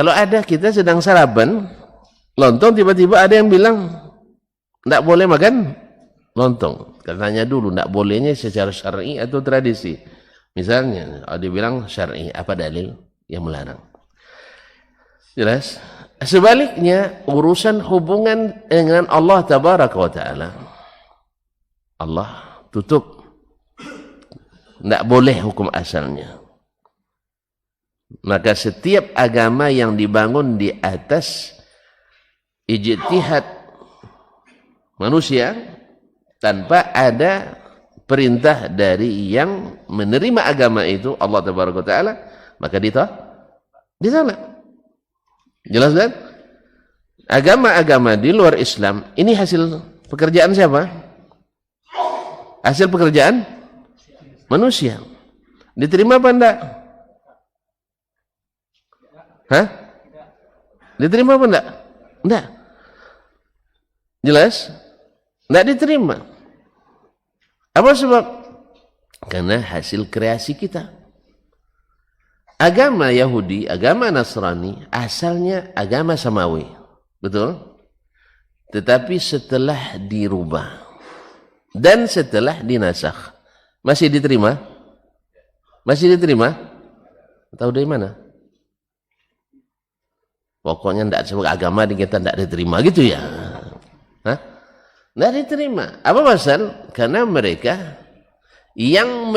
Kalau ada kita sedang sarapan lontong, tiba-tiba ada yang bilang tidak boleh makan lontong. Katanya dulu tidak bolehnya secara syar'i atau tradisi. Misalnya ada bilang syar'i, apa dalil yang melarang? Jelas? Sebaliknya urusan hubungan dengan Allah tabaraka wa ta'ala, Allah tutup, tidak boleh hukum asalnya. Maka setiap agama yang dibangun di atas ijtihad manusia tanpa ada perintah dari yang menerima agama itu, Allah tabaraka ta'ala, maka ditolak. Jelas kan? Agama-agama di luar Islam ini hasil pekerjaan siapa? Hasil pekerjaan manusia. Diterima apa enggak? Hah? Diterima apa enggak? Enggak. Jelas? Enggak diterima. Apa sebab? Karena hasil kreasi kita. Agama Yahudi, agama Nasrani, asalnya agama samawi. Betul? Tetapi setelah dirubah dan setelah dinasakh, masih diterima? Masih diterima? Tahu dari mana? Pokoknya tidak sebab agama di kita tidak diterima gitu ya. Hah? Tidak diterima. Apa pasal? Karena mereka yang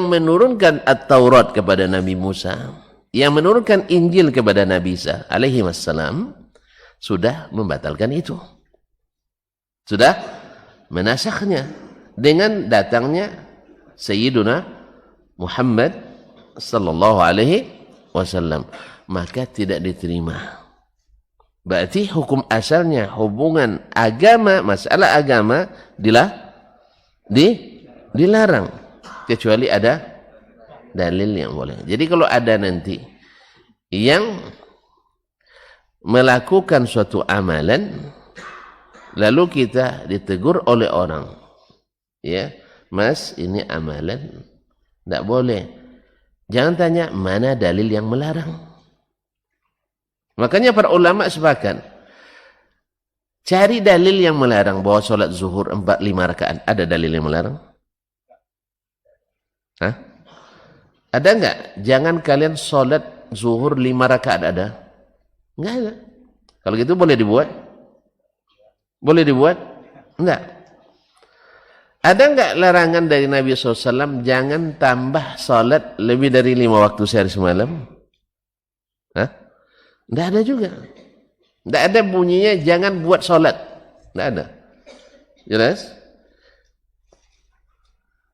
menurunkan At-Taurat kepada Nabi Musa, yang menurunkan Injil kepada Nabi Isa alaihi wassalam, sudah membatalkan itu. Sudah menasakhnya dengan datangnya Sayyiduna Muhammad sallallahu alaihi wasallam. Maka tidak diterima. Berarti hukum asalnya hubungan agama, masalah agama dilarang kecuali ada dalil yang boleh. Jadi kalau ada nanti yang melakukan suatu amalan lalu kita ditegur oleh orang, ya Mas, ini amalan tidak boleh, jangan tanya mana dalil yang melarang. Makanya para ulama sepakat cari dalil yang melarang bahwa sholat zuhur 4-5 rakaat. Ada dalil yang melarang? Hah? Ada enggak? Jangan kalian sholat zuhur 5 rakaat, ada? Enggak ada. Kalau gitu boleh dibuat? Boleh dibuat? Enggak. Ada enggak larangan dari Nabi SAW jangan tambah sholat lebih dari 5 waktu sehari semalam? Hah? Enggak ada juga. Enggak ada bunyinya jangan buat sholat. Enggak ada. Jelas?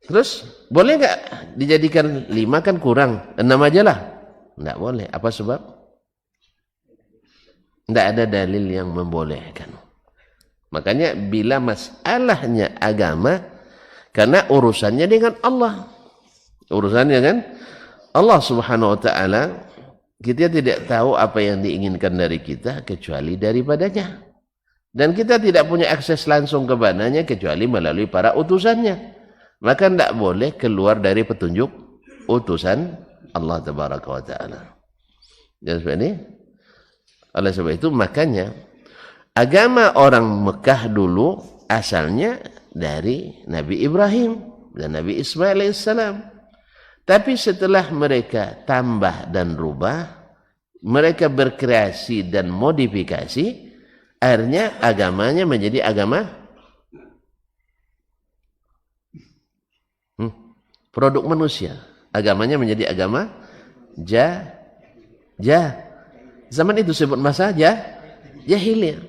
Terus boleh enggak dijadikan 5 kan kurang, 6 aja lah? Enggak boleh. Apa sebab? Enggak ada dalil yang membolehkan. Makanya bila masalahnya agama, karena urusannya dengan Allah. Urusannya kan Allah Subhanahu wa taala, kita tidak tahu apa yang diinginkan dari kita kecuali daripadanya. Dan kita tidak punya akses langsung kepadanya kecuali melalui para utusannya. Maka tidak boleh keluar dari petunjuk utusan Allah Tabaraka wa Ta'ala. Dan sebab ini, oleh sebab itu makanya agama orang Mekah dulu asalnya dari Nabi Ibrahim dan Nabi Ismail alaihissalam. Tapi setelah mereka tambah dan rubah, mereka berkreasi dan modifikasi, akhirnya agamanya menjadi agama produk manusia. Agamanya menjadi agama zaman itu sebut masa jahiliyah.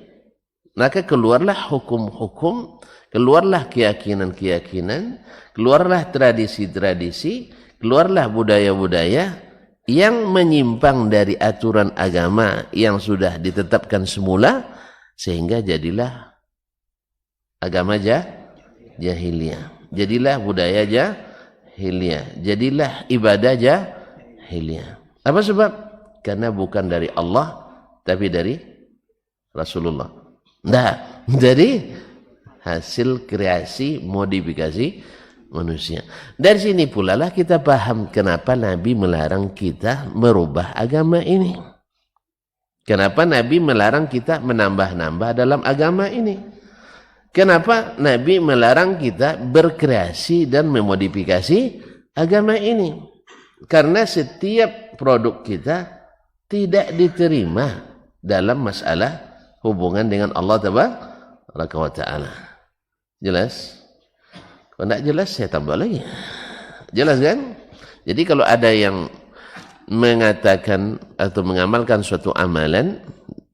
Maka keluarlah hukum-hukum, keluarlah keyakinan-keyakinan, keluarlah tradisi-tradisi, keluarlah budaya-budaya yang menyimpang dari aturan agama yang sudah ditetapkan semula, sehingga jadilah agama jahiliyah, jadilah budaya jahiliyah, jadilah ibadah jahiliyah. Apa sebab? Karena bukan dari Allah, tapi dari Rasulullah. Nah, dari hasil kreasi modifikasi manusia. Dari sini pula lah kita paham kenapa Nabi melarang kita merubah agama ini. Kenapa Nabi melarang kita menambah-nambah dalam agama ini? Kenapa Nabi melarang kita berkreasi dan memodifikasi agama ini? Karena setiap produk kita tidak diterima dalam masalah hubungan dengan Allah Tabaraka wa Ta'ala. Jelas? Kalau tidak jelas saya tambah lagi. Jelas kan? Jadi kalau ada yang mengatakan atau mengamalkan suatu amalan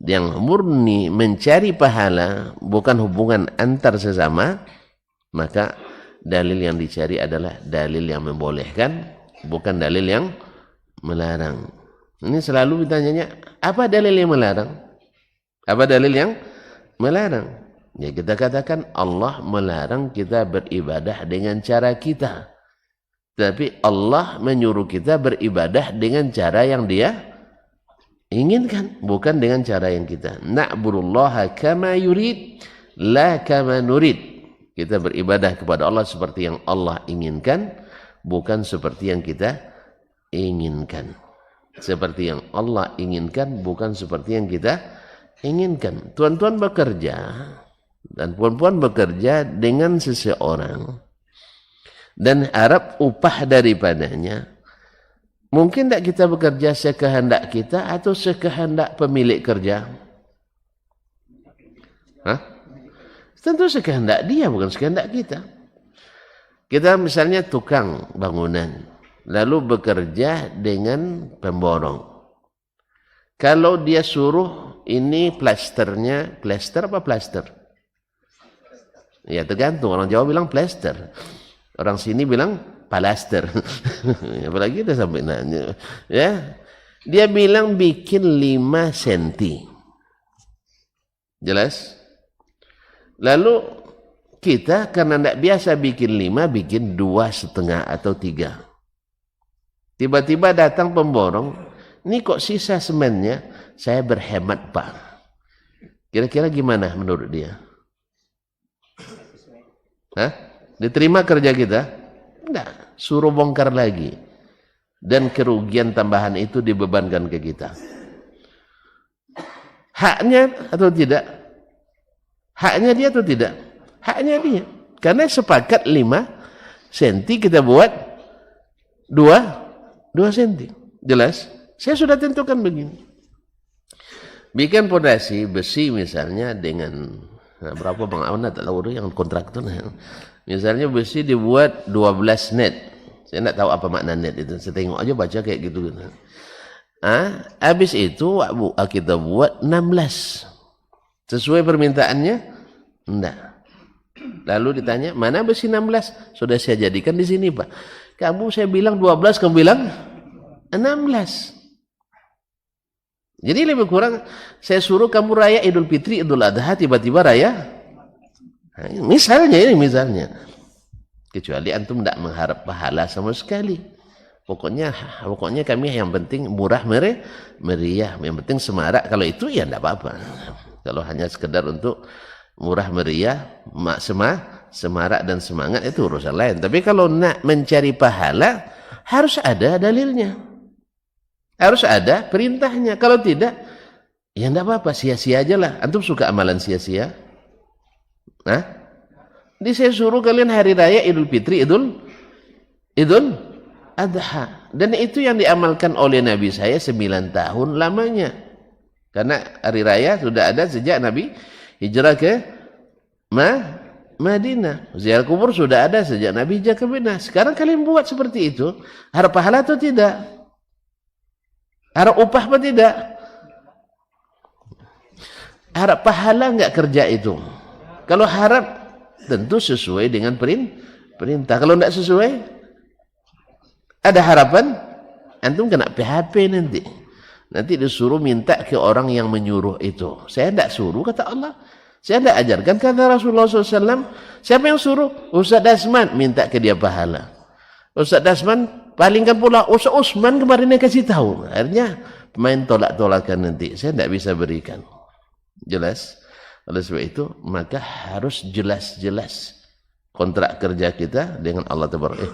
yang murni mencari pahala, bukan hubungan antar sesama, maka dalil yang dicari adalah dalil yang membolehkan, bukan dalil yang melarang. Ini selalu ditanyanya, apa dalil yang melarang? Apa dalil yang melarang? Ya kita katakan Allah melarang kita beribadah dengan cara kita. Tapi Allah menyuruh kita beribadah dengan cara yang Dia inginkan, bukan dengan cara yang kita. Na'budullaha kama yurid, la kama nurid. Kita beribadah kepada Allah seperti yang Allah inginkan, bukan seperti yang kita inginkan. Seperti yang Allah inginkan, bukan seperti yang kita inginkan. Tuan-tuan bekerja dan puan-puan bekerja dengan seseorang dan harap upah daripadanya. Mungkin tak kita bekerja sekehendak kita atau sekehendak pemilik kerja? Hah? Tentu sekehendak dia, bukan sekehendak kita. Kita misalnya tukang bangunan, lalu bekerja dengan pemborong. Kalau dia suruh ini plasternya, plaster apa plaster? Ya tergantung, orang Jawa bilang plaster. Orang sini bilang palaster. Apalagi kita sampai nanya. Ya. Dia bilang bikin 5 cm. Jelas? Lalu kita karena tidak biasa bikin 5, bikin 2,5 atau 3. Tiba-tiba datang pemborong. Ini kok sisa semennya? Saya berhemat, Pak. Kira-kira gimana menurut dia? Hah? Diterima kerja kita? Tidak, suruh bongkar lagi. Dan kerugian tambahan itu dibebankan ke kita. Haknya atau tidak? Haknya dia atau tidak? Haknya dia. Karena sepakat 5 cm kita buat 2 cm. Jelas? Saya sudah tentukan begini. Bikin pondasi besi misalnya dengan berapa Bang Awan tak tahu yang kontraktor. Misalnya besi dibuat 12 net. Saya tidak tahu apa makna net itu. Saya tengok aja baca kayak gitu. Habis itu kita buat 16. Sesuai permintaannya? Tidak. Lalu ditanya, mana besi 16? Sudah saya jadikan di sini, Pak. Kamu saya bilang 12, kamu bilang 16. Jadi lebih kurang saya suruh kamu raya Idul Fitri, Idul Adha, tiba-tiba raya. Nah, misalnya ini misalnya. Kecuali antum tidak mengharap pahala sama sekali. Pokoknya kami yang penting murah meriah, yang penting semarak. Kalau itu ya tidak apa-apa. Kalau hanya sekedar untuk murah meriah, semarak dan semangat itu urusan lain. Tapi kalau nak mencari pahala harus ada dalilnya. Harus ada perintahnya. Kalau tidak, ya tidak apa-apa, sia-sia aja lah. Antum suka amalan sia-sia? Nah, saya suruh kalian hari raya Idul Fitri, Idul Adha. Dan itu yang diamalkan oleh Nabi saya 9 tahun lamanya. Karena hari raya sudah ada sejak Nabi hijrah ke Madinah. Ziarah kubur sudah ada sejak Nabi hijrah ke Madinah. Sekarang kalian buat seperti itu, harap pahala atau tidak? Harap upah atau tidak? Harap pahala enggak kerja itu? Kalau harap tentu sesuai dengan perintah. Kalau tidak sesuai, ada harapan, antum kena PHP nanti. Nanti disuruh minta ke orang yang menyuruh itu. Saya tidak suruh, kata Allah. Saya tidak ajarkan, kata Rasulullah SAW. Siapa yang suruh? Ustaz Dasman, minta ke dia pahala. Ustaz Dasman palingkan pula, Ustaz Usman kemarin yang kasih tahu. Akhirnya main tolak-tolakan nanti. Saya tidak bisa berikan. Jelas? Oleh sebab itu, maka harus jelas-jelas kontrak kerja kita dengan Allah Taala.